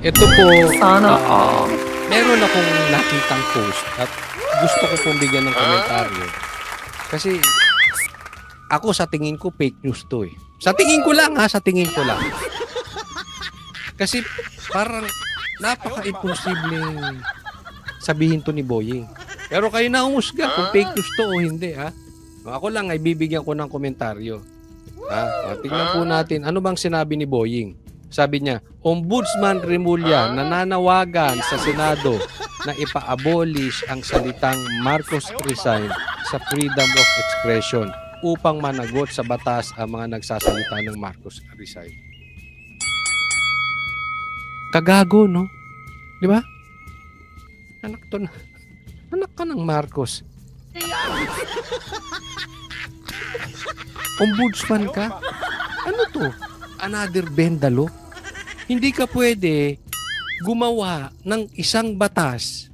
Ito po, Sana all. meron akong nakitang post at gusto ko pong bigyan ng komentaryo. Kasi ako sa tingin ko fake news to eh. Sa tingin ko lang sa tingin ko lang. Kasi parang napaka-imposibleng sabihin to ni Boying. Pero kayo na umusga kung fake news to o hindi ha. Ako lang ay bibigyan ko ng komentaryo. Tingnan po natin ano bang sinabi ni Boying. Sabi niya, Ombudsman Remulla nananawagan sa Senado na ipa-abolish ang salitang Marcos resign sa freedom of expression upang managot sa batas ang mga nagsasalita ng Marcos resign. Kagago, no? Di ba? Anak ka ng Marcos. Ombudsman ka? Ano to? Another bendalo? Hindi ka pwede gumawa ng isang batas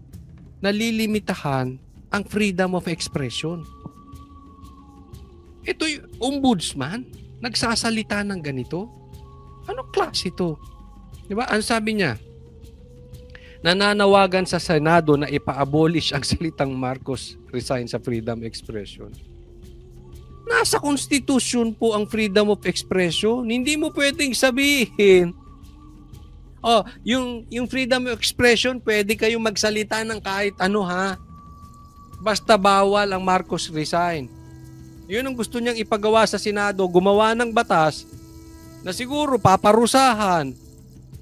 na lilimitahan ang freedom of expression. Ito yung ombudsman, nagsasalita ng ganito. Anong klase ito? Diba? Ang sabi niya, nananawagan sa Senado na ipa-abolish ang salitang Marcos resign sa freedom expression. Nasa Constitution po ang freedom of expression. Hindi mo pwedeng sabihin, yung freedom of expression, pwede kayong magsalita ng kahit ano ha. Basta bawal ang Marcos resign. Yun ang gusto niyang ipagawa sa Senado, gumawa ng batas na siguro paparusahan,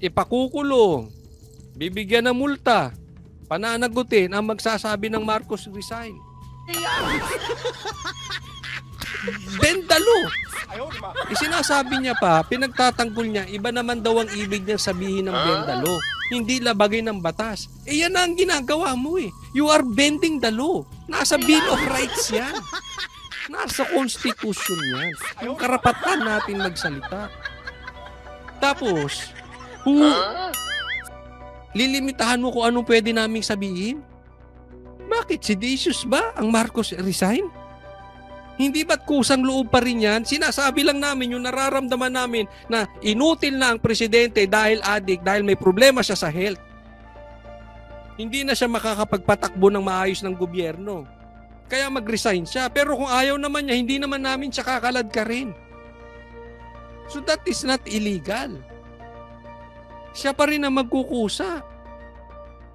ipakukulong, bibigyan ng multa, pananagutin ang magsasabi ng Marcos resign. Bendalo. Isinasabi niya pa, pinagtatanggol niya, iba naman daw ang ibig niyang sabihin ng bendalo. Hindi labagay ng batas. Yan ang ginagawa mo eh. You are bending the law. Nasa Bill of Rights yan. Nasa Constitution yan. Yung karapatan natin magsalita. Tapos, lilimitahan mo kung anong pwede naming sabihin? Bakit? Seditious ba ang Marcos resign? Hindi ba't kusang loob pa rin yan? Sinasabi lang namin yung nararamdaman namin na inutil na ang presidente dahil addict, dahil may problema siya sa health. Hindi na siya makakapagpatakbo ng maayos ng gobyerno. Kaya mag-resign siya. Pero kung ayaw naman niya, hindi naman namin siya kakalad ka rin. So that is not illegal. Siya pa rin ang magkukusa.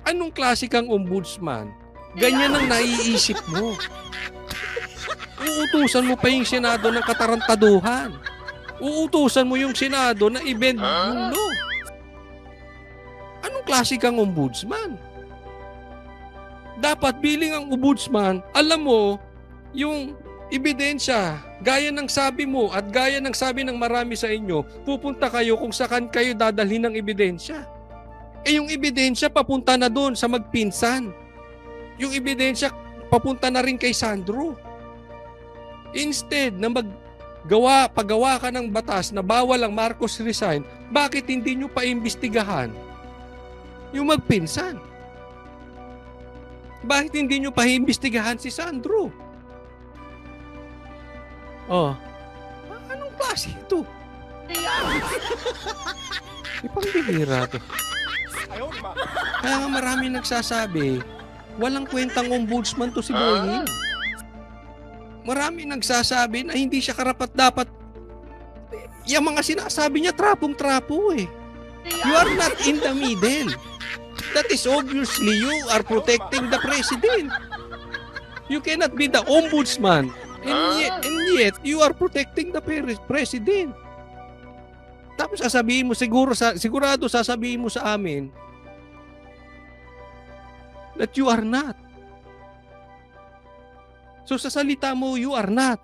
Anong klase kang ombudsman? Ganyan ang naiisip mo. Uutusan mo pa yung Senado ng katarantaduhan. Uutusan mo yung Senado na i-bend yung law. Anong klase kang ombudsman? Dapat bilang ang ombudsman, alam mo, yung ebidensya, gaya ng sabi mo at gaya ng sabi ng marami sa inyo, pupunta kayo kung saan kayo dadalhin ng ebidensya. Yung ebidensya papunta na doon sa magpinsan. Yung ebidensya papunta na rin kay Sandro. Instead na paggawa ka ng batas na bawal ang Marcos resign, bakit hindi nyo pa imbestigahan yung magpinsan? Bakit hindi nyo pa imbestigahan si Sandro? Anong klase ito? Ipangbihira to. Kaya nga marami nagsasabi, walang kwentang ombudsman to si Boying. Marami nagsasabi na hindi siya karapat-dapat. Yung mga sinasabi niya, trapong-trapo eh. You are not in the middle. That is obviously you are protecting the president. You cannot be the ombudsman. And yet you are protecting the president. Tapos sasabihin mo, sigurado sasabihin mo sa amin that you are not. So sa salita mo, you are not.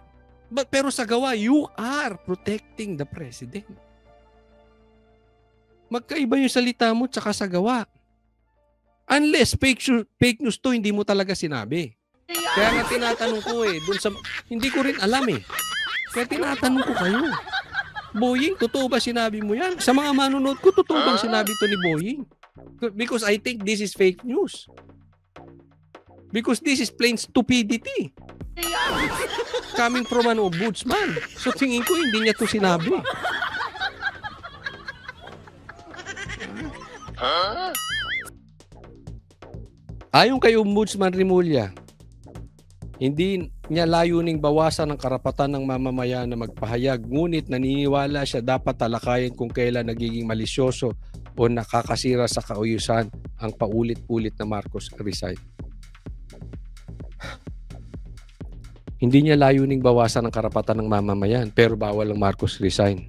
Pero sa gawa, you are protecting the president. Magkaiba yung salita mo tsaka sa gawa. Unless fake news to, hindi mo talaga sinabi. Kaya nga tinatanong ko hindi ko rin alam eh. Kaya tinatanong ko kayo. Boying, totoo ba sinabi mo yan? Sa mga manunod ko, totoo bang sinabi to ni Boying? Because I think this is fake news. Because this is plain stupidity. Coming from an ombudsman. So tingin ko hindi niya to sinabi. Ayon kay Ombudsman Rimulya, hindi niya layuning bawasan ang karapatan ng mamamayan na magpahayag, ngunit naniniwala siya dapat talakayin kung kailan nagiging malisyoso o nakakasira sa kauyusan ang paulit-ulit na Marcos resign. Hindi niya layuning bawasan ang karapatan ng mamamayan, pero bawal ang Marcos resign.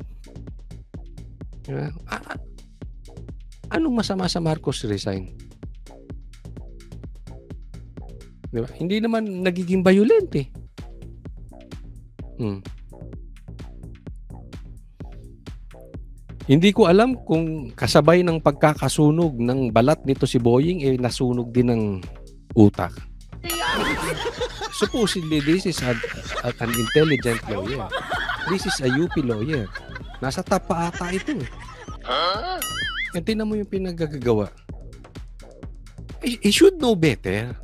Anong masama sa Marcos resign? Diba? Hindi naman nagiging violent eh. Hindi ko alam kung kasabay ng pagkakasunog ng balat nito si Boying, nasunog din ng utak. Supposedly, this is an intelligent lawyer. This is a UP lawyer. Nasa top pa ata ito eh. Tingnan mo yung pinagagagawa. He should know better.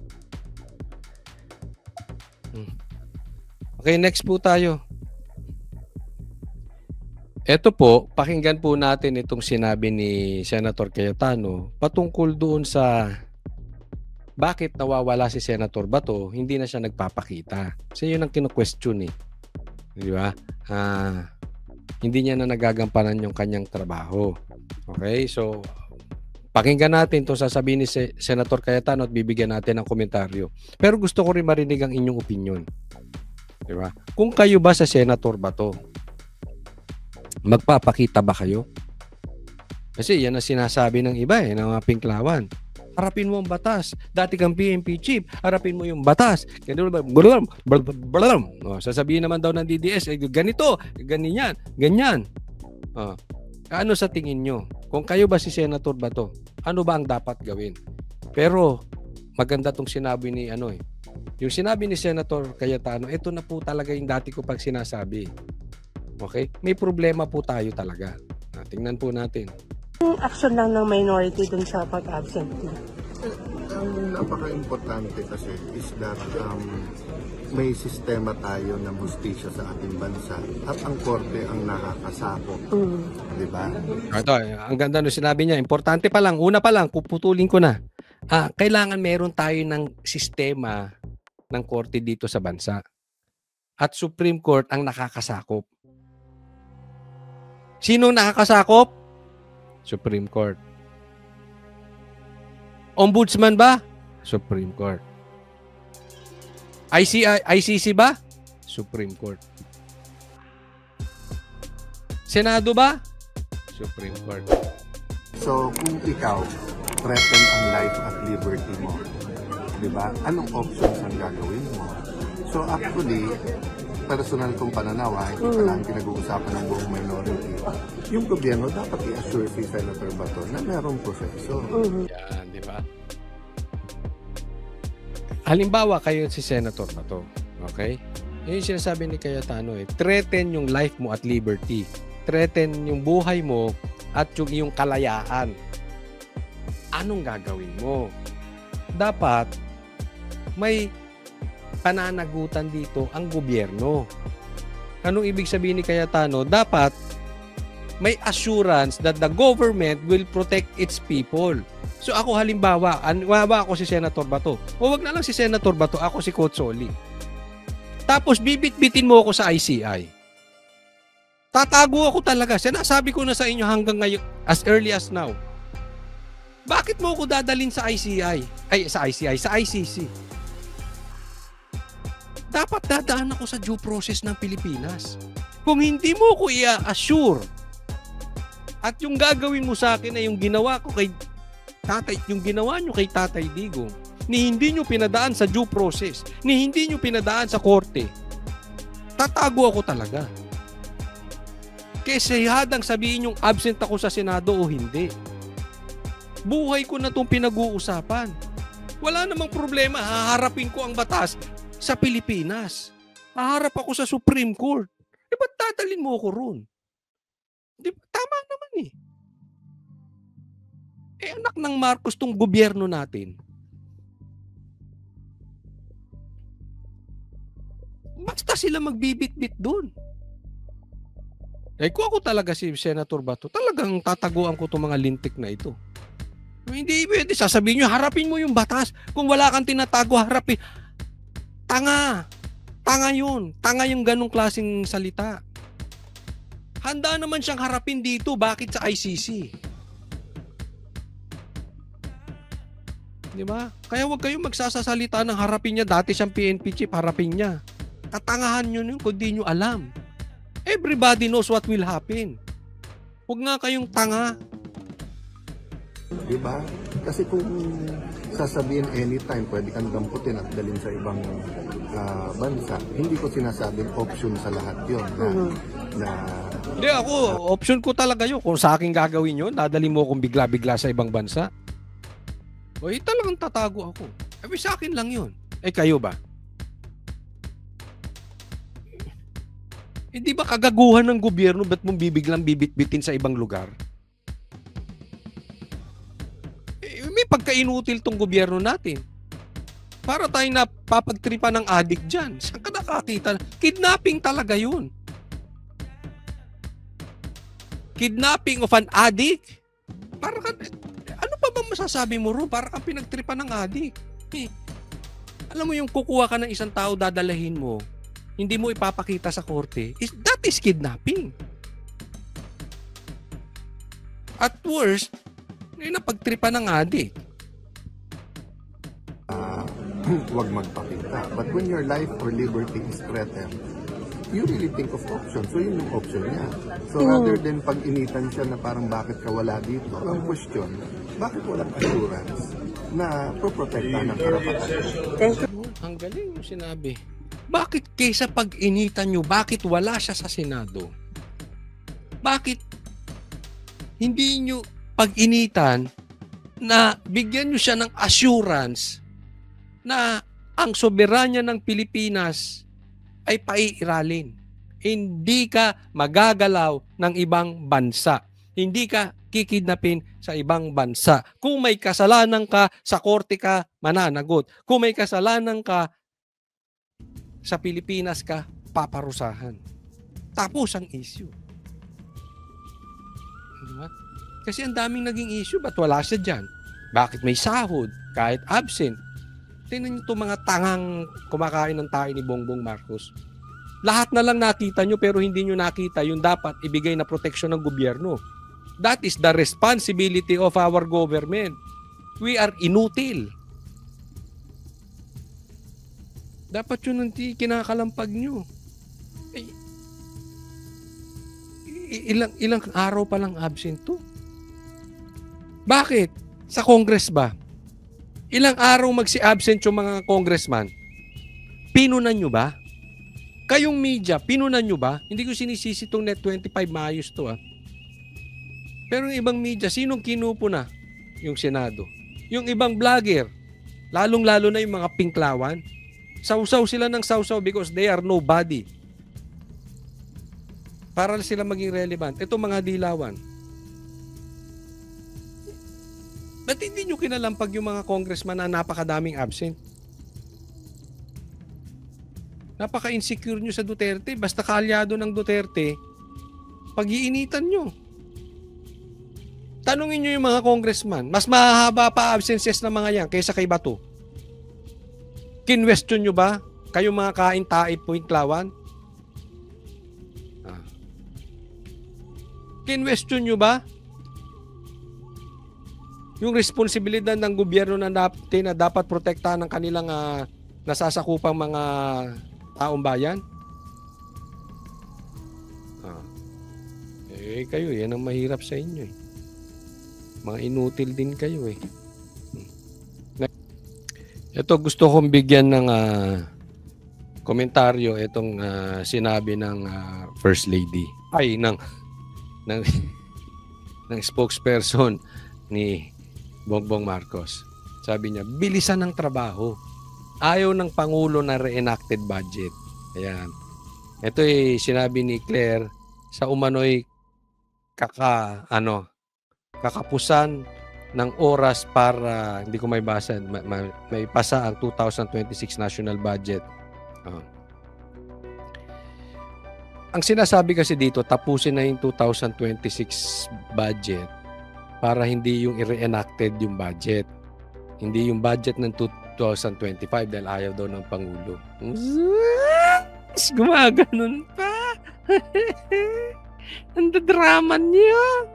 Okay, next po tayo. Ito po, pakinggan po natin itong sinabi ni Senator Cayetano patungkol doon sa bakit nawawala si Senator Bato, hindi na siya nagpapakita. Kasi yun ang kinu-question eh. Di ba? Hindi niya na nagagampanan yung kanyang trabaho. Okay? So, pakinggan natin itong sasabihin ni Senator Cayetano at bibigyan natin ng komentaryo. Pero gusto ko rin marinig ang inyong opinion. Di ba? Kung kayo ba sa Senator Bato, magpapakita ba kayo? Kasi yan ang sinasabi ng iba eh, ng mga pinklawan. Harapin mo ang batas. Dati kang PNP chief, harapin mo yung batas. Sasabihin naman daw ng DDS, ganito, ganyan, ganyan. Ano sa tingin nyo? Kung kayo ba si Senator Bato, ano ba ang dapat gawin? Pero maganda tong sinabi ni yung sinabi ni Senator Cayetano, ito na po talaga yung dati ko pag sinasabi. Okay? May problema po tayo talaga. Tingnan po natin. Yung action lang ng minority dun sa pag-absent. Ang napaka-importante kasi is that may sistema tayo ng hustisya sa ating bansa at ang korte ang nakakasakop. Di ba? Ito, ang ganda nung sinabi niya. Importante pa lang, una pa lang, puputulin ko na. Kailangan meron tayo ng sistema ng korte dito sa bansa. At Supreme Court ang nakakasakop. Sino nakakasakop? Supreme Court. Ombudsman ba? Supreme Court. ICC ba? Supreme Court. Senado ba? Supreme Court. So, kung ikaw, threaten ang life at liberty mo, di ba? Anong options ang gagawin mo? So, actually, personal kong pananaw, hindi pa lang pinag-uusapan ng buong minority. Yung gobyerno dapat i-assure si Senator Bato na merong proseso. Yan, di ba? Halimbawa, kayo si Senator Bato. Okay? Yun yung sinasabi ni Cayetano threaten yung life mo at liberty. Threaten yung buhay mo at yung iyong kalayaan. Anong gagawin mo? Dapat may pananagutan dito ang gobyerno. Anong ibig sabihin ni Cayetano? Dapat may assurance that the government will protect its people. So ako halimbawa ako si Senator Bato. O wag na lang si Senator Bato, ako si Coach Soli. Tapos bibit-bitin mo ako sa ICI. Tatago ako talaga. Sinasabi ko na sa inyo hanggang ngayon, as early as now. Bakit mo ako dadalhin sa ICI? Sa ICC. Dapat dadaan ako sa due process ng Pilipinas. Kung hindi mo ko i-assure at yung gagawin mo sa akin ay yung ginawa ko kay Tatay, yung ginawa nyo kay Tatay Digong, ni hindi nyo pinadaan sa due process, ni hindi nyo pinadaan sa korte, tatago ako talaga. Kasi hadang sabihin yung absent ako sa Senado o hindi. Buhay ko na itong pinag-uusapan. Wala namang problema, haharapin ko ang batas sa Pilipinas. Haharap ako sa Supreme Court. Ba't dadalhin mo ako ron? Tama naman eh. Anak ng Marcos tong gobyerno natin. Basta sila magbibit-bit doon. Kung ako talaga si Senator Bato, talagang tataguan ko itong mga lintik na ito. Hindi pwede. Sasabihin nyo, harapin mo yung batas. Kung wala kang tinatago, harapin. Tanga. Tanga yun. Tanga yung ganong klaseng salita. Handa naman siyang harapin dito. Bakit sa ICC? Di ba? Kaya huwag kayong magsasasalita ng harapin niya. Dati siyang PNP chief, harapin niya. Katangahan nyo yun kung di nyo alam. Everybody knows what will happen. Huwag nga kayong tanga. Diba? Kasi kung sasabihin anytime, pwede kang damputin at dalhin sa ibang bansa. Hindi ko sinasabing option sa lahat yun. Hindi ako, option ko talaga yun. Kung sa akin gagawin yun, dadali mo akong bigla-bigla sa ibang bansa. O talagang tatago ako. Sa akin lang yun. Kayo ba? Hindi ba kagaguhan ng gobyerno ba't mong bibiglang bibit-bitin sa ibang lugar? May pagka-inutil tong gobyerno natin. Para tayo napapagtripa ng addict dyan. Saan ka nakakita? Kidnapping talaga yun. Kidnapping of an addict? Para ka, ano pa ba masasabi mo ro? Para ka pinagtripa ng addict. Alam mo yung kukuha ka ng isang tao, dadalahin mo, hindi mo ipapakita sa korte, that is kidnapping. At worst, napagtripa ng addict. Huwag magpakita. But when your life or liberty is threatened, you really think of options. So yun yung option niya. So rather than pag-initan siya na parang bakit ka wala dito, ang question, bakit walang assurance na poprotektahan ng karapatan? Ang galing yung sinabi. Bakit kaysa pag-initan nyo, bakit wala siya sa Senado? Bakit hindi nyo pag-initan na bigyan nyo siya ng assurance na ang soberanya ng Pilipinas ay paiiralin. Hindi ka magagalaw ng ibang bansa. Hindi ka kikidnapin sa ibang bansa. Kung may kasalanan ka, sa korte ka mananagot. Kung may kasalanan ka, sa Pilipinas ka paparusahan. Tapos ang issue. Diba? Kasi ang daming naging issue, ba't wala siya dyan? Bakit may sahod? Kahit absent. Tingnan niyo itong mga tangang kumakain ng tayo ni Bongbong Marcos. Lahat na lang nakita nyo pero hindi nyo nakita yung dapat ibigay na proteksyon ng gobyerno. That is the responsibility of our government. We are inutil. Dapat yun ang kinakalampag nyo. Ilang araw pa lang absent to. Bakit? Sa Congress ba? Ilang araw magsi-absent yung mga congressman? Pinunan nyo ba? Kayong media, pinunan nyo ba? Hindi ko sinisisi itong Net25, maayos to . Pero yung ibang media, sinong kinupo na? Yung Senado. Yung ibang vlogger, lalong-lalo na yung mga pinklawan, sausaw sila ng sausaw because they are nobody. Para sila maging relevant. Ito mga dilawan. Ba't hindi nyo kinalampag yung mga congressman na napakadaming absent? Napaka-insecure nyo sa Duterte. Basta kaalyado ng Duterte, pag-iinitan nyo. Tanungin nyo yung mga congressman, mas mahaba pa absences ng mga yan kaysa kay Bato. Kinwestiyon nyo ba? Kayong mga kain-taip Puintlawan? Kinwestiyon nyo ba? Yung responsibilidad ng gobyerno na dapat protektahan ng kanilang nasasakupang mga taong bayan? Kayo, yan ang mahirap sa inyo . Mga inutil din kayo . Ito gusto kong bigyan ng komentaryo itong sinabi ng First Lady. Ng spokesperson ni Bongbong Marcos. Sabi niya, bilisan ng trabaho. Ayaw ng Pangulo na reenacted budget. Ayan. Ito sinabi ni Claire sa umano'y kakapusan ng oras para, hindi ko may basa, may pasa ang 2026 national budget. Ang sinasabi kasi dito, tapusin na yung 2026 budget. para hindi yung i-reenacted yung budget. Hindi yung budget ng 2025 dahil ayaw daw ng Pangulo. Gumaganon pa. Ang drama niya.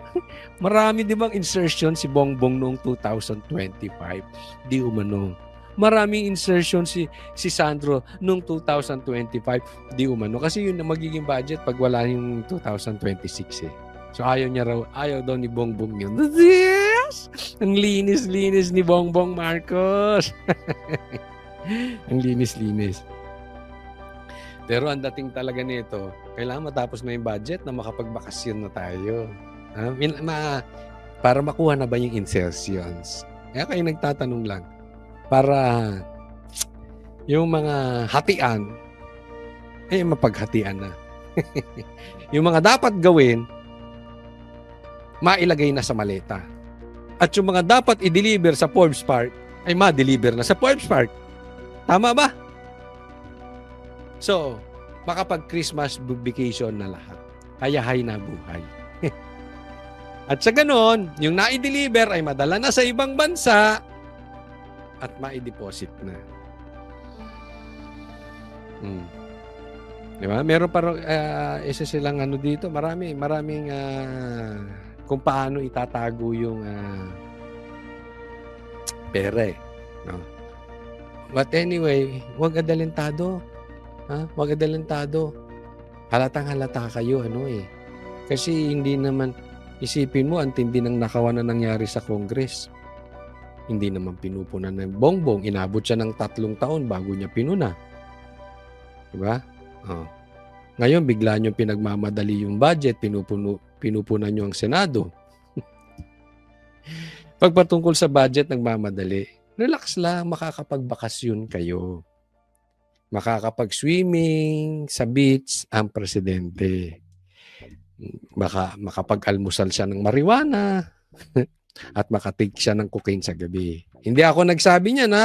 Marami di bang insertion si Bongbong noong 2025? Di umano. Maraming insertion si Sandro noong 2025. Di umano. Kasi yun na magiging budget pag wala yung 2026 eh. So ayaw daw ni Bongbong yun. Yes! Ang linis-linis ni Bongbong Marcos. Ang linis-linis. Pero ang dating talaga nito, kailangan matapos na yung budget na makapagbakasyon na tayo. Para makuha na ba yung insertions? Kaya kayo nagtatanong lang. Para yung mga hatian, mapaghatian na. Yung mga dapat gawin, mailagay na sa maleta. At yung mga dapat i-deliver sa Forbes Park, ay ma-deliver na sa Forbes Park. Tama ba? So, makapag-Christmas vacation na lahat. Hayahay na buhay. At sa ganon, yung na-deliver ay madala na sa ibang bansa at ma-deposit na. Diba? Meron parang isa silang dito. Maraming kung paano itatago yung pera no? But anyway, huwag adalentado. Huwag adalentado. Halatang-halata kayo, Kasi hindi naman, isipin mo, ang tindi ng nakawan na nangyari sa Congress. Hindi naman pinupunan ng Bongbong. Inabot siya ng 3 taon bago niya pinuna. Diba? Ngayon, bigla niyo pinagmamadali yung budget, pinupunan niyo ang Senado. Pagpatungkol sa budget, nagmamadali. Relax lang, makakapagbakasyon kayo. Makakapag-swimming sa beach ang presidente. Makapag-almusal siya ng marijuana at makatig siya ng cocaine sa gabi. Hindi ako nagsabi niyan,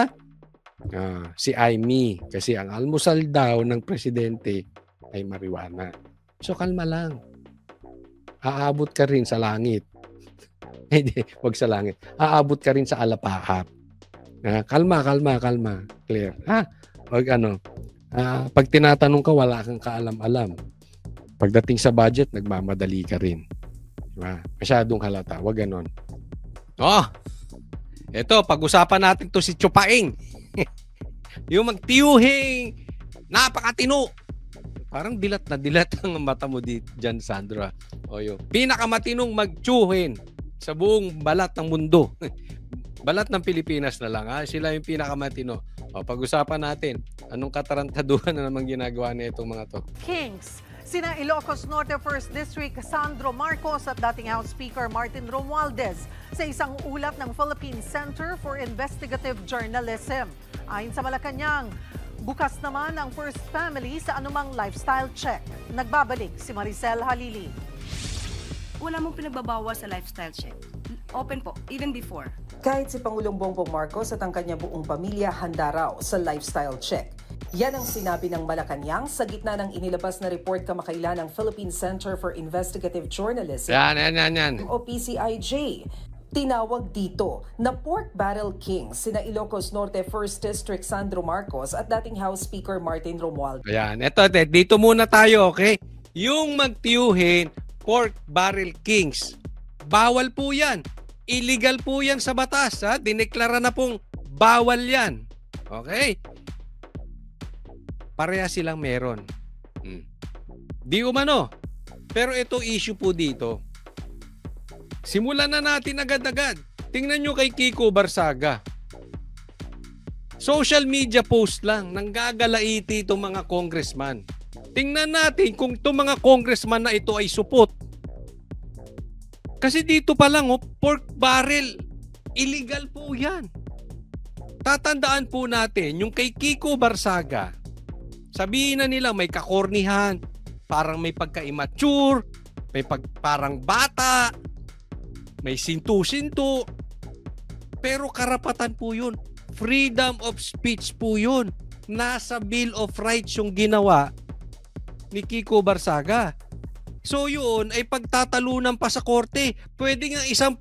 si Aimee. Kasi ang almusal daw ng presidente ay marijuana. So, kalma lang. Aabot ka rin sa langit. Hindi, wag sa langit. Aabot ka rin sa alapaap. Kalma. Clear. Wag pag tinatanong ka, wala kang kaalam-alam. Pagdating sa budget, nagmamadali ka rin. Diba? Masyadong halata. Wag ganon. Ito, pag-usapan natin to si Chupaing. Yung magtiyuhing napakatino. Parang dilat na dilat ang mata mo dyan, Sandra. Yung pinakamatinong magtiyuhin sa buong balat ng mundo. Balat ng Pilipinas na lang. Sila yung pinakamatino. Pag-usapan natin, anong katarantaduhan na namang ginagawa na itong mga to? Kings, sina Ilocos Norte 1st District Sandro Marcos at dating House Speaker Martin Romualdez sa isang ulat ng Philippine Center for Investigative Journalism. Ayon sa Malacanang, bukas naman ang First Family sa anumang lifestyle check. Nagbabalik si Maricel Halili. Wala mong pinagbabawas sa lifestyle check. Open po, even before. Kahit si Pangulong Bongbong Marcos at ang kanyang buong pamilya handa raw sa lifestyle check. Yan ang sinabi ng Malacanang sa gitna ng inilabas na report kamakailan ng Philippine Center for Investigative Journalism Yan. o PCIJ. Tinawag dito na pork barrel kings sina Ilocos Norte 1st District Sandro Marcos at dating House Speaker Martin Romualdez. Ayan, eto, dito muna tayo, okay? Yung magtiyuhin, pork barrel kings, bawal po yan. Illegal po yan sa batas. Dineklara na pong bawal yan. Okay? Pareha silang meron. Di umano. Pero ito issue po dito. Simulan na natin agad-agad. Tingnan nyo kay Kiko Barsaga. Social media post lang. Nanggagalaiti itong mga congressman. Tingnan natin kung itong mga congressman na ito ay supot. Kasi dito pa lang, pork barrel. Illegal po yan. Tatandaan po natin, yung kay Kiko Barsaga, sabihin na nila may kakornihan, parang may pagka-immature, may parang bata, may sintu-sintu. Pero karapatan po yun. Freedom of speech po yun. Nasa Bill of Rights yung ginawa ni Kiko Barsaga. So yun ay pagtatalunan pa sa korte. Pwede nga isang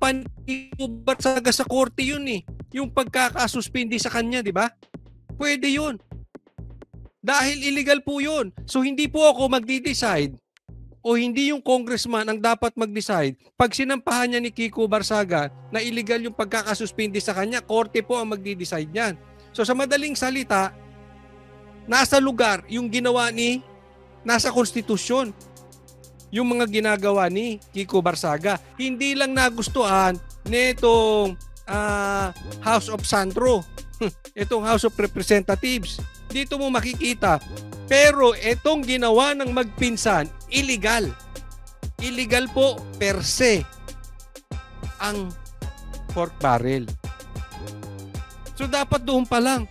Barsaga sa korte yun eh. Yung pagkakasuspindi sa kanya, di ba? Pwede yun. Dahil illegal po yun. So hindi po ako magdi-decide o hindi yung congressman ang dapat mag-decide. Pag sinampahan niya ni Kiko Barsaga na illegal yung pagkakasuspindi sa kanya, korte po ang magdi-decide niyan. So sa madaling salita, nasa lugar yung ginawa ni, nasa konstitusyon yung mga ginagawa ni Kiko Barsaga. Hindi lang nagustuhan nitong House of Sandro, itong House of Representatives. Dito mo makikita. Pero itong ginawa ng magpinsan, illegal. Illegal po per se ang pork barrel. So dapat doon pa lang.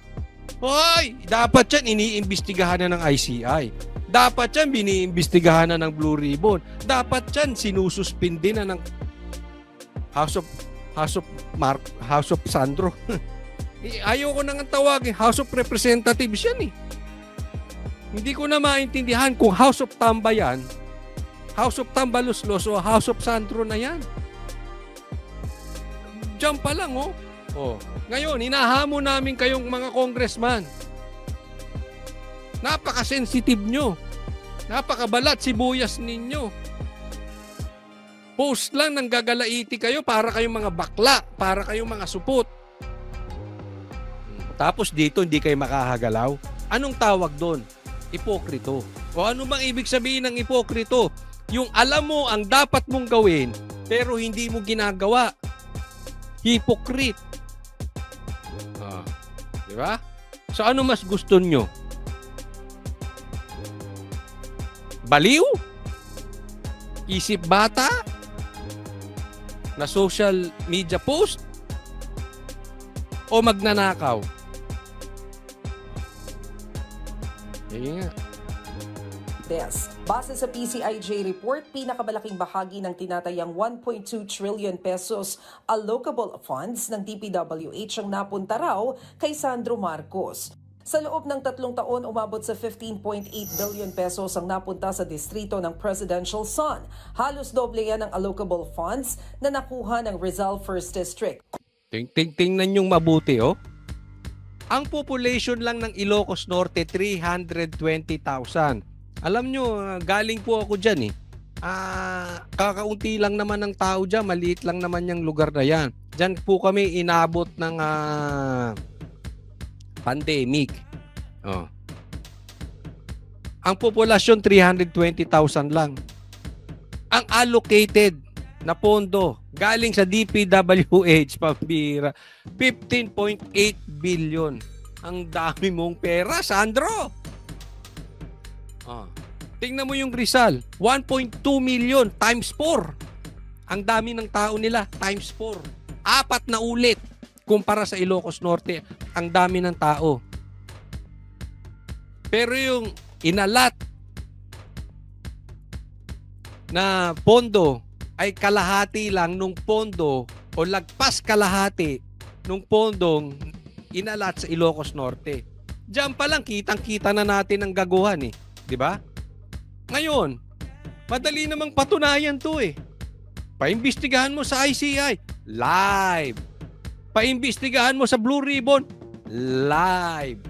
Hoy, dapat yan iniimbestigahan na ng ICI. Dapat yan biniimbestigahan na ng Blue Ribbon. Dapat yan sinususpindi na ng House of Sandro. Ayoko nang tawagin House of Representatives yan eh. Hindi ko na maintindihan kung House of Tamba yan, House of Tambaluslos o House of Sandro na yan. Diyan pa lang oh. Ngayon, hinahamon namin kayong mga congressman. Napaka-sensitive nyo. Napakabalat sibuyas ninyo. Post lang nang gagalaiti kayo para kayong mga bakla, para kayong mga supot. Tapos dito hindi kayo makahagalaw. Anong tawag doon? Ipokrito. O ano bang ibig sabihin ng ipokrito? Yung alam mo ang dapat mong gawin pero hindi mo ginagawa. Hypocrite. Di ba? So ano mas gusto nyo? Baliw? Isip bata? Na social media post? O magnanakaw? Nga. Base sa PCIJ report, pinakamalaking bahagi ng tinatayang 1.2 trillion pesos allocable funds ng DPWH ang napunta raw kay Sandro Marcos. Sa loob ng 3 taon, umabot sa 15.8 billion pesos ang napunta sa distrito ng Presidential Son. Halos doble yan ang allocable funds na nakuha ng Rizal 1st District. Tingnan yung mabuti, oh. Ang population lang ng Ilocos Norte, 320,000. Alam nyo, galing po ako dyan eh. Kakaunti lang naman ng tao dyan, maliit lang naman yung lugar na yan. Dyan po kami inabot ng pandemic. Oh. Ang populasyon 320,000 lang. Ang allocated na pondo galing sa DPWH pambira 15.8 billion. Ang dami mong pera, Sandro. Tingnan mo yung Rizal, 1.2 million times 4. Ang dami ng tao nila times 4. 4 na ulit kumpara sa Ilocos Norte. Ang dami ng tao. Pero yung inalat na pondo ay kalahati lang nung pondo o lagpas kalahati nung pondong inalat sa Ilocos Norte. Diyan pa lang kitang-kita na natin ang gaguhan eh. 'Di ba? Ngayon, madali namang patunayan 'to eh. Paimbestigahan mo sa ICI, live. Paimbestigahan mo sa Blue Ribbon, live.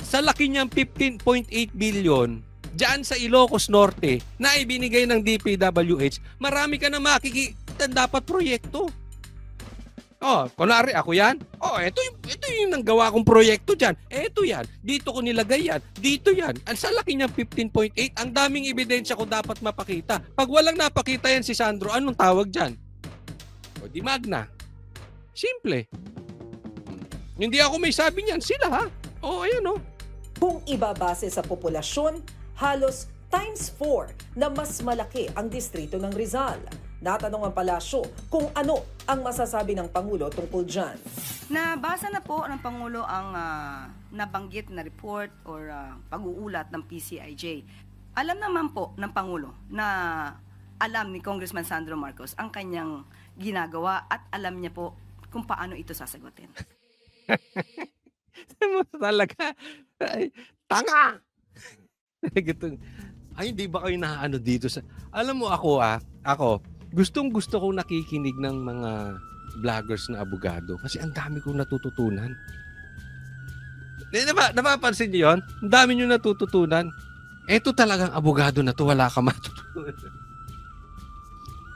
Sa laki niyang 15.8 billion diyan sa Ilocos Norte na ibinigay ng DPWH, marami ka na makikita dapat proyekto. Kunwari ako yan. Ito yung nanggawa kong proyekto dyan. Ito yan. Dito ko nilagay yan. Dito yan. Ang sa laki niyang 15.8, ang daming ebidensya ko dapat mapakita. Pag walang napakita yan si Sandro, anong tawag dyan? Di magna. Simple. Hindi ako may sabi niyan. Sila ha. Ayan o. Kung ibabase sa populasyon, halos times 4 na mas malaki ang distrito ng Rizal. Natanong ang palasyo kung ano ang masasabi ng Pangulo tungkol dyan. Nabasa na po ng Pangulo ang nabanggit na report or pag-uulat ng PCIJ. Alam naman po ng Pangulo na alam ni Congressman Sandro Marcos ang kanyang ginagawa at alam niya po kung paano ito sasagutin. Talaga. Tanga! Ay, hindi ba kayo naano dito sa... Alam mo ako, gustong-gusto kong nakikinig ng mga vloggers na abogado kasi ang dami kong natututunan. Napapansin niyo yun? Ang dami nyo natututunan. Eto talagang abogado na to, wala ka matutunan.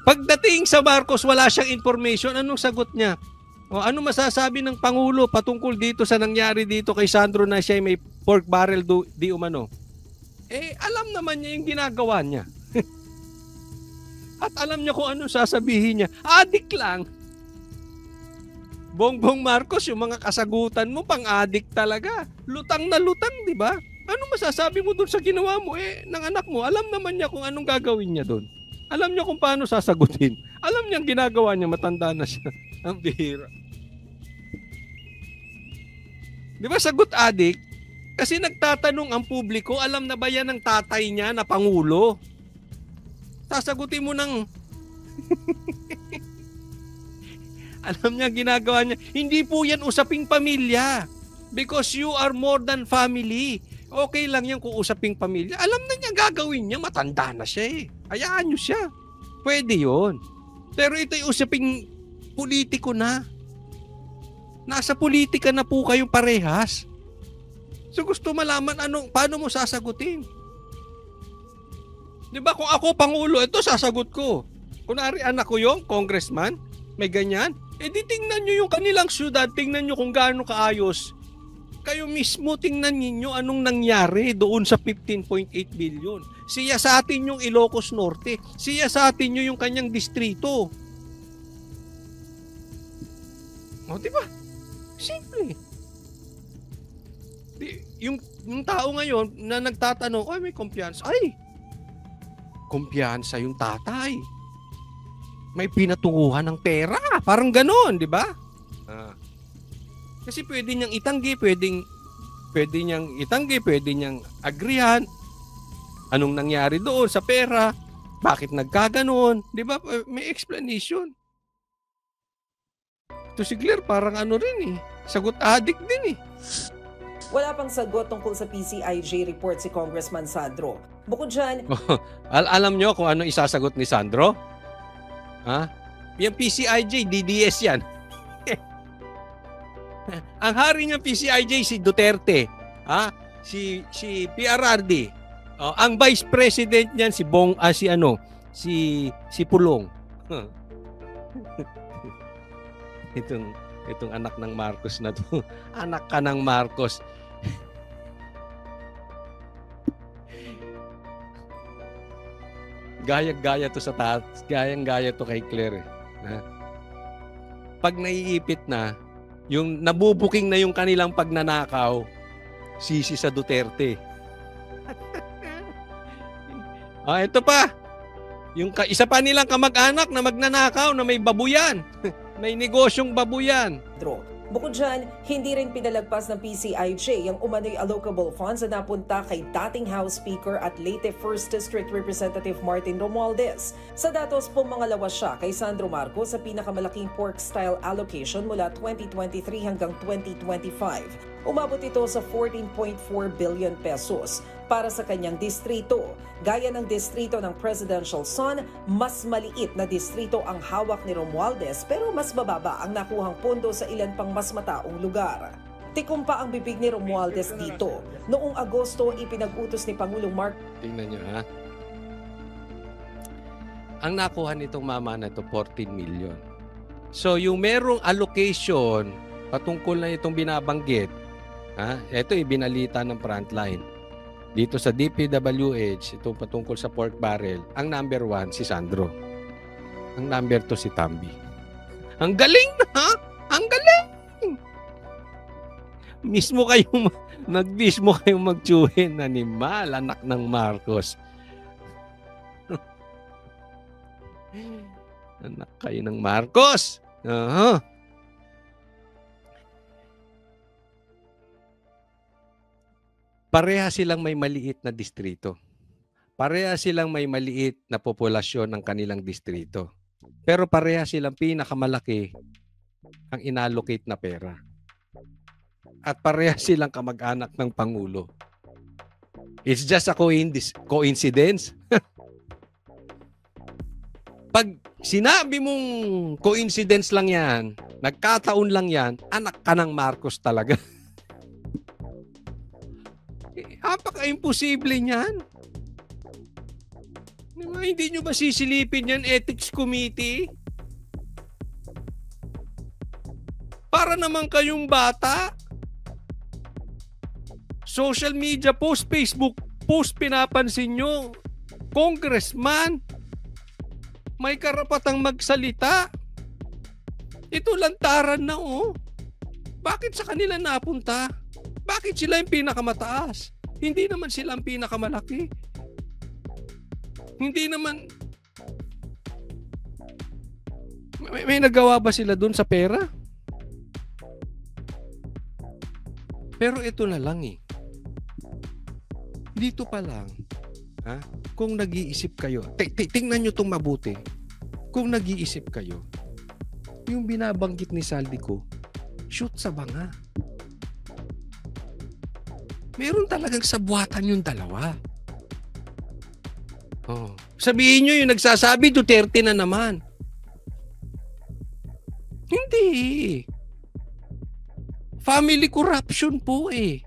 Pagdating sa Marcos, wala siyang information. Anong sagot niya? O ano masasabi ng Pangulo patungkol dito sa nangyari dito kay Sandro na siya may pork barrel di umano? Alam naman niya yung ginagawa niya. At alam niya kung anong sasabihin niya. Adik lang. Bongbong Marcos, yung mga kasagutan mo, pang-adik talaga. Lutang na lutang, di ba? Ano masasabi mo dun sa ginawa mo? Ng anak mo, alam naman niya kung anong gagawin niya dun. Alam niya kung paano sasagutin. Alam niya ang ginagawa niya, matanda na siya. Ang bihira. Di ba sagot adik? Kasi nagtatanong ang publiko, alam na ba yan ng tatay niya na Pangulo? Sasagutin mo ng... alam niya ginagawa niya. Hindi po yan usaping pamilya. Because you are more than family. Okay lang yan kung usaping pamilya. Alam na niya gagawin niya. Matanda na siya eh. Hayaan niyo siya. Pwede yun. Pero ito'y usaping politiko na. Nasa politika na po kayong parehas. So gusto malaman paano mo sasagutin. Di ba kung ako Pangulo, ito sasagot ko. Kunwari anak ko yung congressman, may ganyan. Di tingnan nyo yung kanilang syudad, tingnan nyo kung gaano kaayos. Kayo mismo tingnan ninyo anong nangyari doon sa 15.8 billion. Siya sa atin yung Ilocos Norte. Siya sa atin yung kanyang distrito. O, di ba? Simple. Yung tao ngayon na nagtatanong, ay may kumpiyansa. Ay, kumpiyansa yung tatay. May pinatunguhan ng pera. Parang gano'n, di ba? Kasi pwede niyang itanggi, pwede niyang itanggi, pwede niyang agrihan. Anong nangyari doon sa pera? Bakit nagkaganon? Di ba? May explanation. Ito si Claire, parang ano rin eh. Sagot adik din eh. Wala pang sagot tungkol sa PCIJ report si Congressman Sandro. Bukod dyan, Alam nyo kung ano isasagot ni Sandro? Ha? Yung PCIJ, DDS yan. Ang hari ng PCIJ si Duterte. Ha? Si PRRD. Ang vice president niyan si Pulong. Itong anak ng Marcos na to. Anak ka ng Marcos. Gaya-gaya to gayang-gaya to kay Claire. Pag naiipit na, yung nabubuking na yung kanilang pagnanakaw, sisi sa Duterte. Ito pa. Yung isa pa nilang kamag-anak na magnanakaw na may babuyan. May negosyong babuyan. Bukod dyan, hindi rin pinalagpas ng PCIJ ang umano'y allocable funds na napunta kay dating House Speaker at Leyte 1st District Representative Martin Romualdez. Sa datos, pumangalawa siya kay Sandro Marcos sa pinakamalaking pork-style allocation mula 2023 hanggang 2025. Umabot ito sa 14.4 billion pesos para sa kanyang distrito. Gaya ng distrito ng presidential son, mas maliit na distrito ang hawak ni Romualdez pero mas bababa ang nakuhang pondo sa ilan pang mas mataong lugar. Tikumpa ang bibig ni Romualdez dito. Noong Agosto, ipinag-utos ni Pangulong Marcos. Tingnan nyo ha. Ang nakuha nitong mama na ito, 14 million. So yung merong allocation patungkol na itong binabanggit, ito ibinalita ng Frontline. Dito sa DPWH, itong patungkol sa pork barrel, ang number 1 si Sandro. Ang number 2 si Tambi. Ang galing na! Ang galing! Mismo kayong magtsuhin, animal, anak ng Marcos. Anak kayo ng Marcos. Pareha silang may maliit na distrito. Pareha silang may maliit na populasyon ng kanilang distrito. Pero pareha silang pinakamalaki ang inallocate na pera. At pareha silang kamag-anak ng Pangulo. It's just a coincidence. Pag sinabi mong coincidence lang yan, nagkataon lang yan, anak ka ng Marcos talaga. Apaka-imposible niyan. Diba, hindi nyo ba sisilipin yan, ethics committee? Para naman kayong bata. Social media post, Facebook post, pinapansin nyo. Congressman, may karapatang magsalita. Ito lantaran na oh. Bakit sa kanila napunta? Bakit sila yung pinakamataas? Hindi naman sila ang pinakamalaki. Hindi naman... May nagawa ba sila dun sa pera? Pero ito na lang eh. Dito pa lang, ha? Kung nag-iisip kayo, tingnan nyo itong mabuti. Kung nag-iisip kayo, yung binabanggit ni Saldico, shoot sa banga. Meron talagang sabuatan yung dalawa. Oh. Sabihin nyo yung nagsasabi, Duterte na naman. Hindi. Family corruption po eh.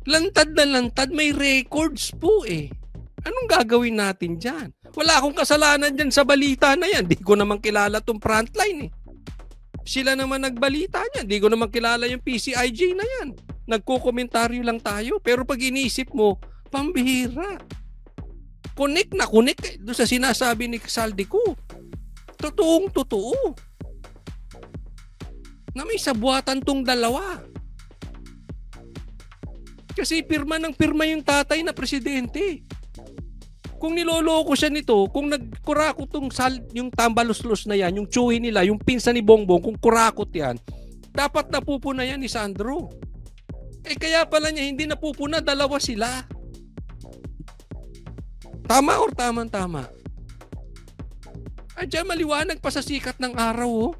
Lantad na lantad, may records po eh. Anong gagawin natin dyan? Wala akong kasalanan dyan sa balita na yan. Di ko naman kilala tong frontline eh. Sila naman nagbalita niyan. Di ko naman kilala yung PCIJ na yan. Nagko-komentaryo lang tayo. Pero pag iniisip mo, pambihira. Connect na connect doon sa sinasabi ni Saldico. Totoong totoo. Na may sabuatan tong dalawa. Kasi pirma ng pirma yung tatay na presidente. Kung niloloko siya nito, kung nagkurakot yung tambalos-los na yan, yung tsuhi nila, yung pinsan ni Bongbong, kung kurakot yan, dapat napupuna yan ni Sandro. Eh kaya pala niya hindi napupuna, dalawa sila. Tama or tama-tama? Diyan maliwanag pa sa sikat ng araw oh.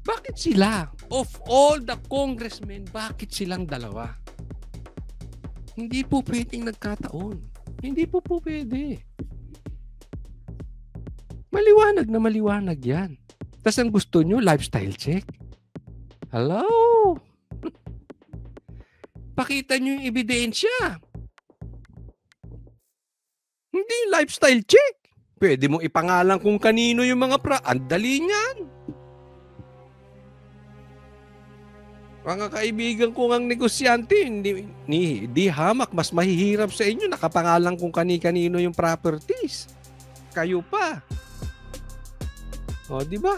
Bakit sila? Of all the congressmen, bakit silang dalawa? Hindi po pwedeng nagkataon. Hindi po pwede. Maliwanag na maliwanag yan. Tapos ang gusto nyo, lifestyle check. Hello? Pakita nyo yung ebidensya. Hindi lifestyle check. Pwede mong ipangalan kung kanino yung mga andali niyan. Mga kaibigan ko ngang negosyante, di hamak, mas mahihirap sa inyo nakapangalan kung kani-kanino yung properties. Kayo pa. O, di ba?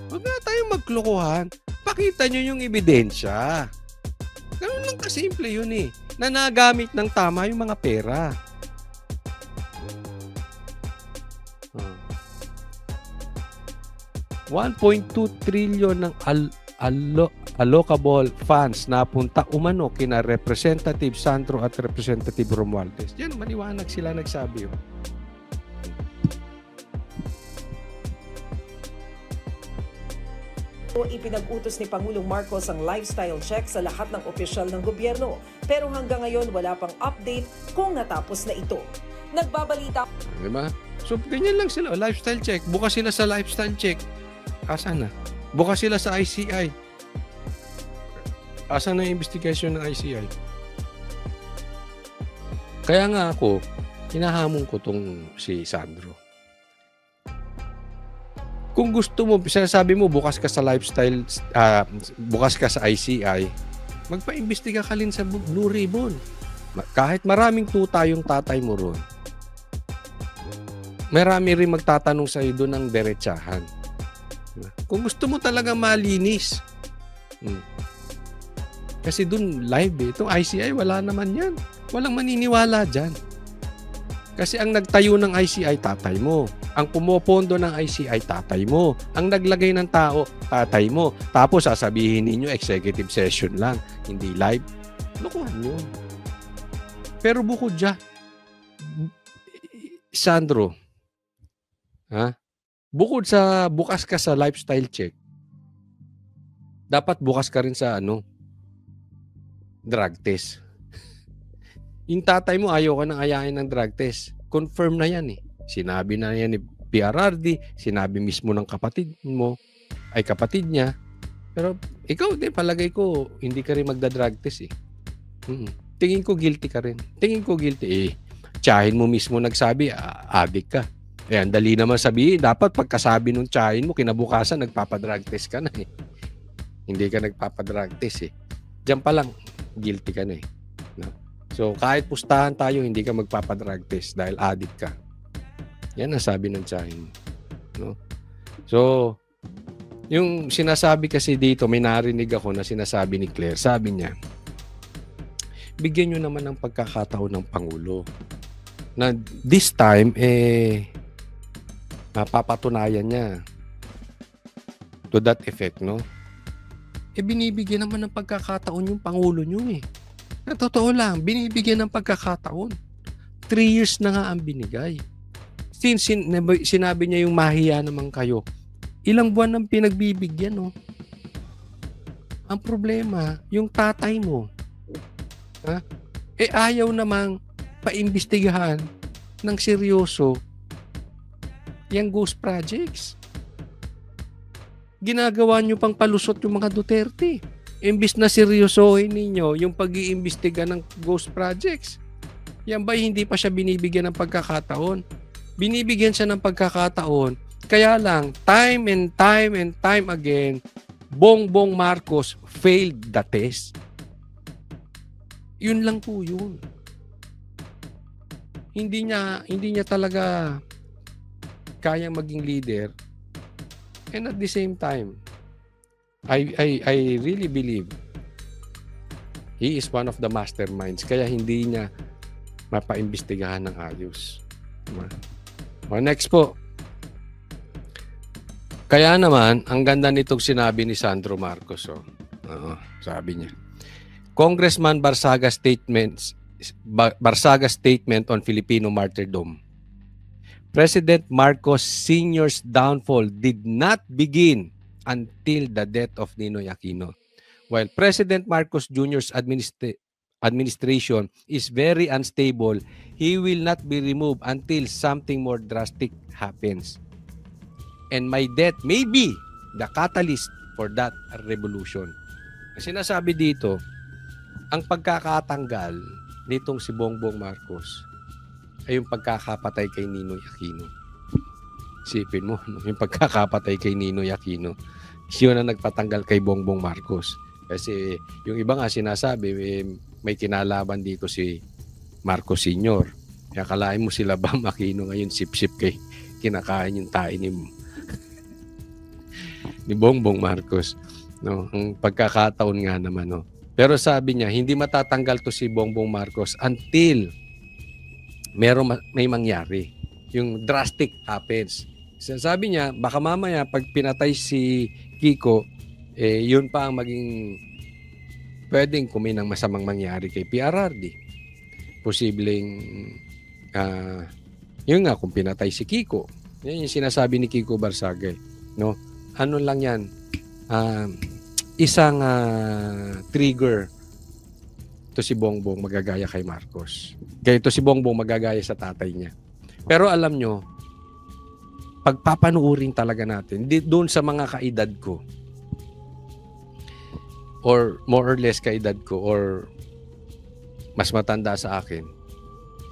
Huwag na tayong maglokohan. Pakita nyo yung ebidensya. Ganun lang kasimple yun eh. Na nagamit ng tama yung mga pera. 1.2 trillion ng allocable funds na punta umano kina Representative Sandro at Representative Romualdez. Diyan maliwanag sila nagsabi. Ipinag-utos ni Pangulong Marcos ang lifestyle check sa lahat ng opisyal ng gobyerno. Pero hanggang ngayon wala pang update kung natapos na ito. Nagbabalita. Diba? So ganyan lang sila. Lifestyle check. Bukas sila sa lifestyle check. Asan na? Bukas sila sa ICI. Asan na yung investigation ng ICI? Kaya nga ako, hinahamon ko tong si Sandro. Kung gusto mo, sinasabi mo, bukas ka sa lifestyle, bukas ka sa ICI, magpa-imbestiga ka rin sa Blue Ribbon. Kahit maraming tuta yung tatay mo ron, marami rin magtatanong sa iyo doon ng derechahan. Kung gusto mo talaga malinis, kasi doon live eh. Itong ICI, wala naman yan. Walang maniniwala dyan. Kasi ang nagtayo ng ICI, tatay mo. Ang pumopondo ng ICI, tatay mo. Ang naglagay ng tao, tatay mo. Tapos sasabihin ninyo, executive session lang, hindi live. Lokohan yun. Pero bukod dyan, Sandro, bukod sa bukas ka sa lifestyle check, dapat bukas ka rin sa drug test. Yung tatay mo, ayaw ka nang ayain ng drug test. Confirm na yan eh. Sinabi na yan ni PRRD, sinabi mismo ng kapatid mo, ay kapatid niya. Pero ikaw din, palagay ko, hindi ka rin magda-drug test eh. Tingin ko guilty ka rin. Tingin ko guilty eh. Tiyahin mo mismo nagsabi, addict ka. Eh, ang dali naman sabihin, dapat pagkasabi nung tiyahin mo, kinabukasan, nagpapadrug test ka na eh. Hindi ka nagpapadrug test eh. Diyan pa lang, guilty ka na eh. No? So, kahit pustahan tayo, hindi ka magpapadrug test dahil addict ka. Yan ang sabi ng tiyahin mo. No? So, yung sinasabi kasi dito, may narinig ako na sinasabi ni Claire. Sabi niya, bigyan nyo naman ng pagkakataon ng Pangulo. Na this time, mapapatunayan niya. To that effect, no? Binibigyan naman ng pagkakataon yung Pangulo nyo eh. Na totoo lang, binibigyan ng pagkakataon. 3 years na nga ang binigay. Since sinabi niya yung mahiya naman kayo, ilang buwan nang pinagbibigyan, no? Ang problema, yung tatay mo, ayaw namang paimbestigahan ng seryoso yung ghost projects. Ginagawa nyo pang palusot yung mga Duterte. Imbis na seryosohin ninyo yung pag-iimbestiga ng ghost projects. Yan ba hindi pa siya binibigyan ng pagkakataon? Binibigyan siya ng pagkakataon. Kaya lang, time and time again, Bongbong Marcos failed the test. Yun lang po yun. Hindi niya talaga kayang maging leader. And at the same time, I really believe he is one of the masterminds. Kaya hindi niya mapaimbestigahan ng ayos. O next po. Kaya naman, ang ganda nitong sinabi ni Sandro Marcos. Sabi niya, Congressman Barsaga statement on Filipino martyrdom. President Marcos Sr.'s downfall did not begin until the death of Ninoy Aquino. While President Marcos Jr.'s administration is very unstable, he will not be removed until something more drastic happens. And my death may be the catalyst for that revolution. Sinasabi dito, ang pagkakatanggal nitong si Bongbong Marcos ay yung pagkakapatay kay Ninoy Aquino. Isipin mo, yung pagkakapatay kay Ninoy Aquino, yun ang nagpatanggal kay Bongbong Marcos. Kasi yung iba nga sinasabi, may kinalaban dito si Marcos Sr. Kaya kalahin mo sila Bam Aquino ngayon, sip-sip kay kinakain yung tae ni Bongbong Marcos. No? Ang pagkakataon nga naman. No? Pero sabi niya, hindi matatanggal to si Bongbong Marcos until may mangyari. Yung drastic happens. Sabi niya, baka mamaya pag pinatay si Kiko, yun pa ang maging pwedeng kung may nang masamang mangyari kay PRRD. Posibleng yun nga kung pinatay si Kiko. Yan yung sinasabi ni Kiko Barsaga. No? Ano lang yan? Isang trigger to si Bongbong magagaya kay Marcos. Kaya ito si Bongbong magagaya sa tatay niya. Pero alam nyo, pagpapanuurin talaga natin, doon sa mga kaedad ko, or more or less kaedad ko, or mas matanda sa akin,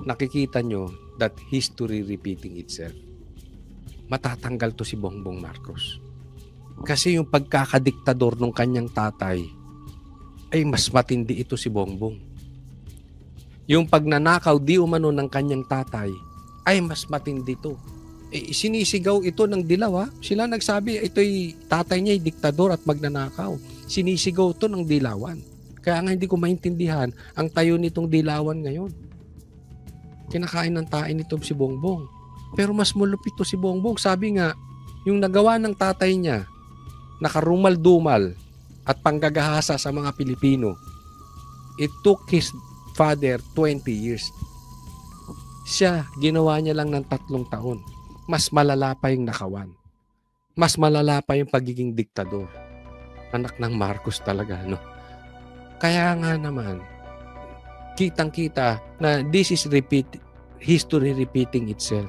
nakikita nyo that history repeating itself. Matatanggal to si Bongbong Marcos. Kasi yung pagkakadiktador ng kanyang tatay, ay mas matindi ito si Bongbong. Yung pagnanakaw di umano ng kanyang tatay, ay mas matindi ito. Sinisigaw ito ng dilaw. Sila nagsabi, ito'y tatay niya ay diktador at magnanakaw. Sinisigaw ito ng dilawan. Kaya nga hindi ko maintindihan ang tayo nitong dilawan ngayon. Kinakain ng tae nito si Bongbong. Pero mas mulupit to si Bongbong. Sabi nga, yung nagawa ng tatay niya, nakarumal-dumal at panggagahasa sa mga Pilipino, it took his father 20 years. Siya, ginawa niya lang ng 3 taon. Mas malala pa yung nakawan. Mas malala pa yung pagiging diktador. Anak ng Marcos talaga, no? Kaya nga naman, kitang-kita na this is history repeating itself.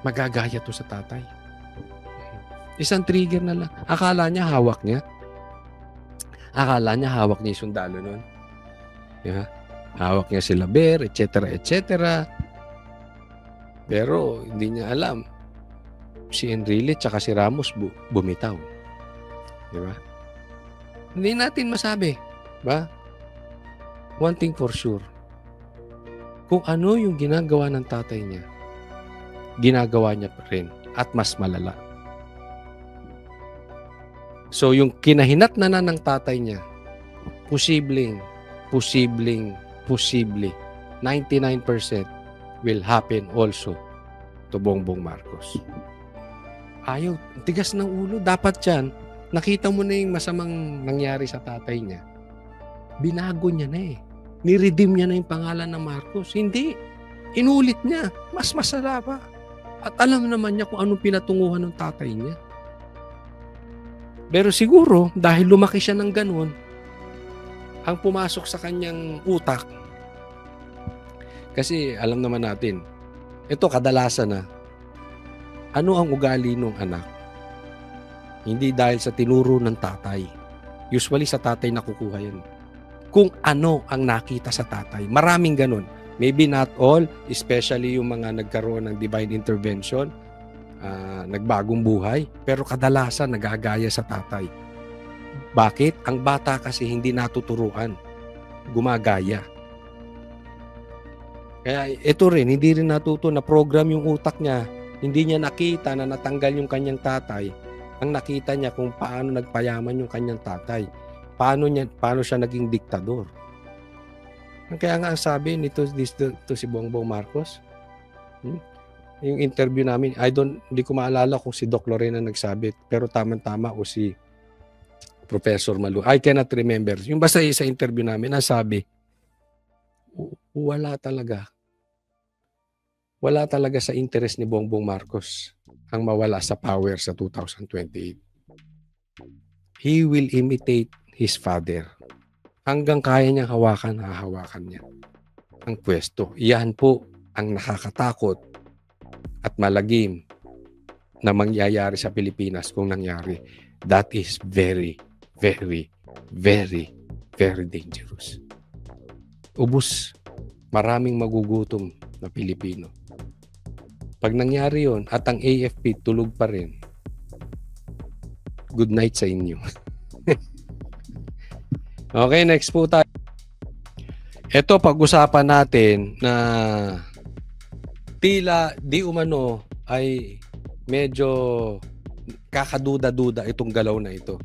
Magagaya to sa tatay. Isang trigger na lang. Akala niya hawak niya yung sundalo nun. Yeah. Hawak niya sila Bear, etc. Pero hindi niya alam. Si Enrile tsaka si Ramos bumitaw. Di ba? Hindi natin masabi. Ba? One thing for sure. Kung ano yung ginagawa ng tatay niya, ginagawa niya pa rin at mas malala. So yung kinahinatnanan ng tatay niya, posible, 99% will happen also to Bongbong Marcos. Ayaw, tigas ng ulo. Dapat yan, nakita mo na yung masamang nangyari sa tatay niya. Binago niya na eh. Niredeem niya na yung pangalan ng Marcos. Hindi. Inulit niya. Mas masala pa. At alam naman niya kung anong pinatunguhan ng tatay niya. Pero siguro, dahil lumaki siya ng ganun, ang pumasok sa kanyang utak, kasi alam naman natin, ito kadalasan na, ano ang ugali ng anak? Hindi dahil sa tinuro ng tatay. Usually sa tatay nakukuha yan. Kung ano ang nakita sa tatay. Maraming ganun. Maybe not all, especially yung mga nagkaroon ng divine intervention, nagbagong buhay, pero kadalasan nagagaya sa tatay. Bakit? Ang bata kasi hindi natuturuan. Gumagaya. Kaya ito rin, hindi rin natuto na program yung utak niya. Hindi niya nakita na natanggal yung kanyang tatay. Ang nakita niya kung paano nagpayaman yung kanyang tatay. Paano siya naging diktador. Kaya nga ang sabi nito si Bongbong Marcos, yung interview namin, hindi ko maalala kung si Doc Lorena nagsabi, pero tama-tama o si Professor Malu. I cannot remember. Yung basta sa interview namin, ang sabi, wala talaga sa interest ni Bongbong Marcos ang mawala sa power sa 2028. He will imitate his father. Hanggang kaya niyang hahawakan niya ang pwesto. Iyan po ang nakakatakot at malagim na mangyayari sa Pilipinas kung nangyari. That is very, very, very, very dangerous. Ubus. Maraming magugutom na Pilipino. Pag nangyari yon at ang AFP tulog pa rin, good night sa inyo. Okay, next po tayo. Ito, pag-usapan natin na tila di umano ay medyo kakaduda-duda itong galaw na ito.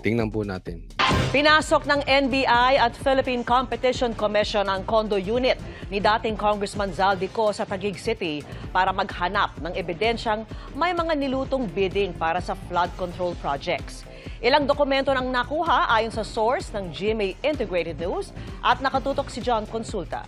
Tingnan po natin. Pinasok ng NBI at Philippine Competition Commission ang condo unit ni dating Congressman Zaldico sa Taguig City para maghanap ng ebidensyang may mga nilutong bidding para sa flood control projects. Ilang dokumento nang nakuha ayon sa source ng GMA Integrated News at nakatutok si John Consulta.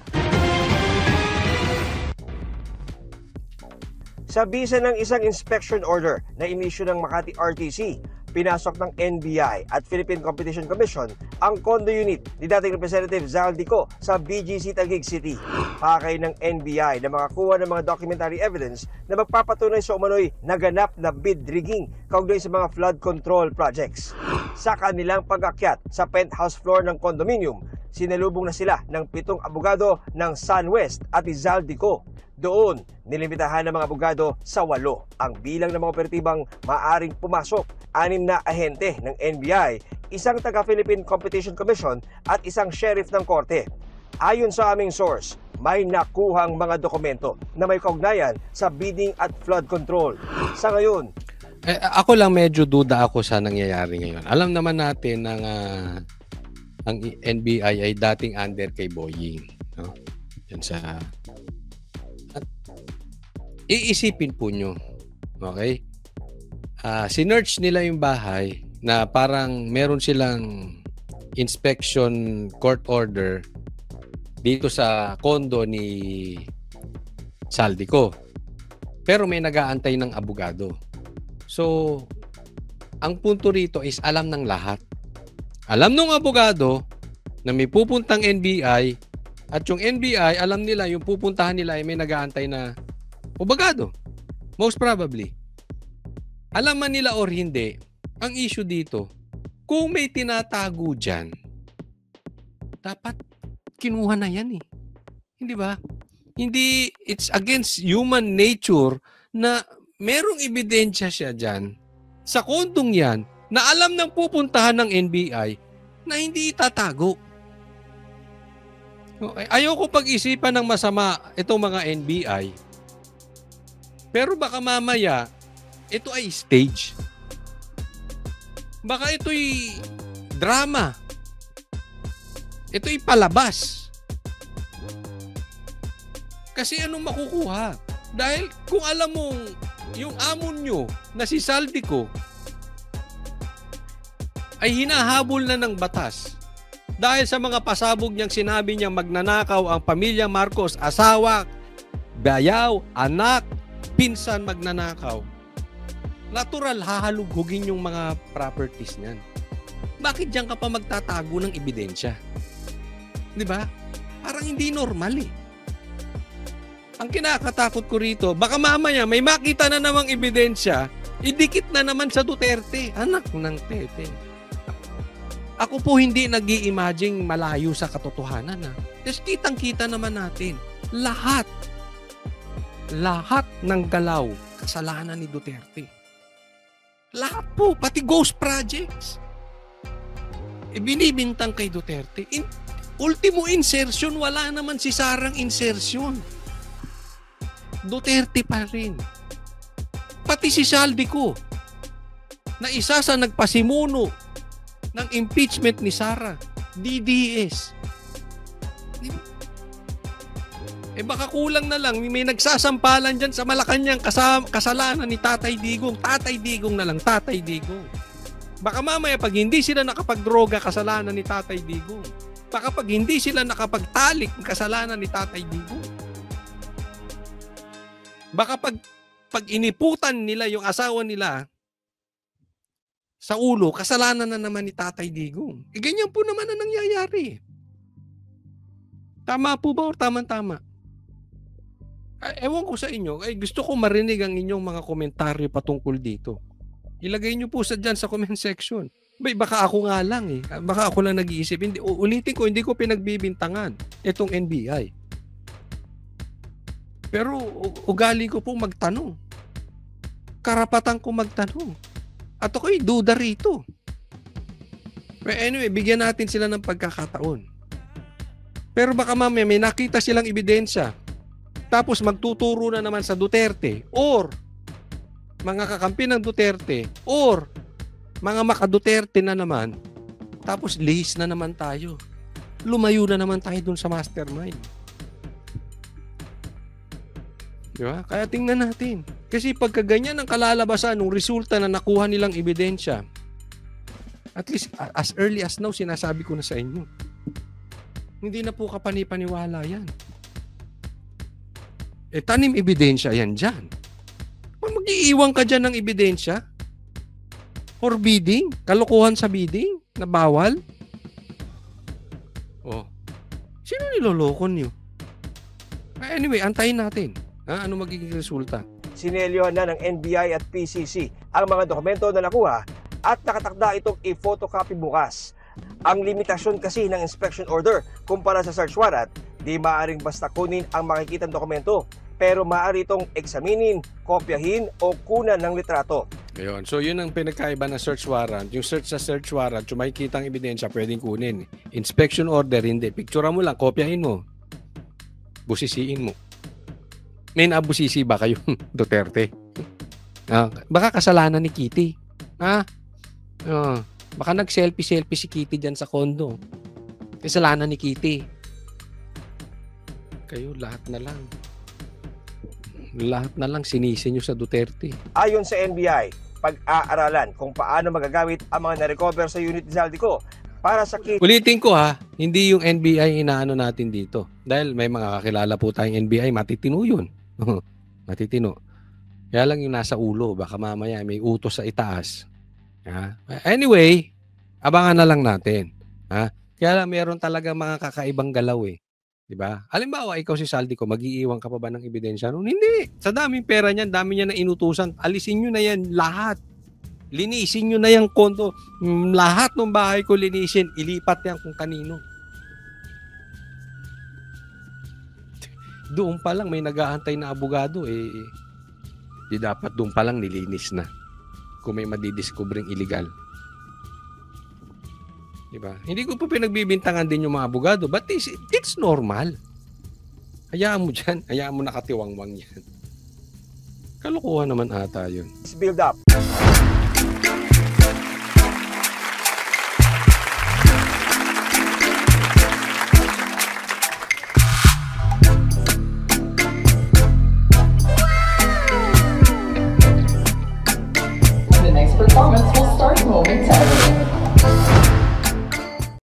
Sa bisa ng isang inspection order na inisyu ng Makati RTC, pinasok ng NBI at Philippine Competition Commission ang condo unit ni dating Representative Zaldico sa BGC Taguig City. Pakay ng NBI na makakuha ng mga documentary evidence na magpapatunay sa umano'y naganap na bid rigging kaugnay sa mga flood control projects. Sa kanilang pag-akyat sa penthouse floor ng condominium, sinalubong na sila ng 7 abogado ng SunWest at Zaldico. Doon, nilimitahan ng mga abogado sa 8 ang bilang ng mga operatibang maaring pumasok. 6 na ahente ng NBI, isang taga-Philippine Competition Commission at isang sheriff ng korte. Ayon sa aming source, may nakuhang mga dokumento na may kaugnayan sa bidding at flood control. Sa ngayon, ako lang medyo duda ako sa nangyayari ngayon. Alam naman natin ng ang NBI ay dating under kay Boying, no? Yan sa iisipin po nyo, okay? Sinearch nila yung bahay na parang meron silang inspection court order dito sa condo ni Zaldico. Pero may nag-aantay ng abogado. So, ang punto rito is alam ng lahat Alam nung abogado na may pupuntang NBI at yung NBI, alam nila yung pupuntahan nila ay may nag-aantay na abogado. Most probably. Alam man nila or hindi, ang issue dito, kung may tinatago dyan, dapat kinuha na yan eh. Hindi ba? Hindi, it's against human nature na merong ebidensya siya dyan sa kondong yan na alam ng pupuntahan ng NBI na hindi itatago. Ayoko pag-isipan ng masama itong mga NBI. Pero baka mamaya, ito ay stage. Baka ito'y drama. Ito'y palabas. Kasi anong makukuha? Dahil kung alam mong yung amon nyo na si Saldico ay hinahabol na ng batas dahil sa mga pasabog niyang sinabi niyang magnanakaw ang pamilya Marcos, asawa, bayaw, anak, pinsan magnanakaw. Natural, hahalughugin yung mga properties niyan. Bakit diyan ka pa magtatago ng ebidensya? Di ba? Parang hindi normal eh. Ang kinakatakot ko rito, baka mamaya may makita na namang ebidensya, idikit na naman sa Duterte. Anak ng tete. Ako po hindi nag-i-imagine malayo sa katotohanan. Kasi kitang-kita naman natin, lahat ng galaw, kasalanan ni Duterte. Lahat po, pati ghost projects. Binibintang kay Duterte. Ultimo insertion, wala naman si Sarang insertion. Duterte pa rin. Pati si Saldico, na isa sa nagpasimuno ng impeachment ni Sara, DDS. Baka kulang na lang, may nagsasampalan dyan sa Malacanang kasalanan ni Tatay Digong. Tatay Digong na lang, Tatay Digong. Baka mamaya pag hindi sila nakapagdroga, kasalanan ni Tatay Digong. Baka pag hindi sila nakapagtalik, kasalanan ni Tatay Digong. Baka pag iniputan nila yung asawa nila sa ulo, kasalanan na naman ni Tatay Digong. Ganyan po naman ang nangyayari. Tama po ba o tama-tama? Ewan ko sa inyo, gusto ko marinig ang inyong mga komentaryo patungkol dito. Ilagay nyo po dyan sa comment section. Baka ako nga lang eh. Baka ako lang nag-iisip. Ulitin ko, hindi ko pinagbibintangan itong NBI. Pero ugali ko pong magtanong. Karapatan ko magtanong. At ako'y duda rito. But anyway, bigyan natin sila ng pagkakataon. Pero baka mamaya may nakita silang ebidensya. Tapos magtuturo na naman sa Duterte or mga kakampi ng Duterte or mga maka-Duterte na naman. Tapos lihis na naman tayo. Lumayo na naman tayo dun sa mastermind. Diba? Kaya tingnan natin. Kasi pagkaganyan ang kalalabasan ng resulta na nakuha nilang ebidensya, at least as early as now, sinasabi ko na sa inyo. Hindi na po kapanipaniwala yan. Tanim ebidensya yan dyan. Mag-iiwan ka dyan ng ebidensya? For bidding? Kalokohan sa bidding? Na bawal? Oh. Sino niloloko niyo? Anyway, antayin natin. Ano magiging resulta? Sinelyohan na ng NBI at PCC ang mga dokumento na nakuha at nakatakda itong i-photocopy bukas. Ang limitasyon kasi ng inspection order kumpara sa search warrant, di maaaring basta kunin ang makikitang dokumento, pero maaari itong eksaminin, kopyahin o kunan ng litrato. Ayun. So yun ang pinagkaiba ng search warrant. Yung search sa search warrant, yung makikitang ebidensya, pwedeng kunin. Inspection order, hindi. Picture mo lang, kopyahin mo. Busisiin mo. May naabusisi ba kayo, Duterte? Baka kasalanan ni Kitty. Baka nag-selfie-selfie si Kitty dyan sa kondo. Kasalanan ni Kitty. Kayo, lahat na lang sinisi nyo sa Duterte. Ayon sa NBI, pag-aaralan kung paano magagamit ang mga na-recover sa unit ni Saldico para sa Kitty. Ulitin ko hindi yung NBI inaano natin dito. Dahil may mga kakilala po tayong NBI, matitino yun. Matitino. Kaya lang yung nasa ulo, baka mamaya may utos sa itaas. Anyway, Abangan na lang natin. Ha? Kaya lang meron talaga mga kakaibang galaw eh. 'Di ba? Halimbawa, ikaw si Saldico, mag-iiwan ka pa ba ng ebidensya noon? Hindi. Sa daming pera niyan, dami niya na inutusan. Alisin niyo na yan lahat. Linisin niyo na yung kondo. Lahat ng bahay ko linisin. Ilipat yan kung kanino. Doon pa lang may nag-aantay na abogado eh. Di dapat doon pa lang nilinis na. Kung may madidiscovering illegal. Diba? Hindi ko po pinagbibintangan din yung mga abogado, but it's normal. Hayaan mo dyan. Hayaan mo nakatiwangwang yan. Kalokohan naman ata yun. Build up.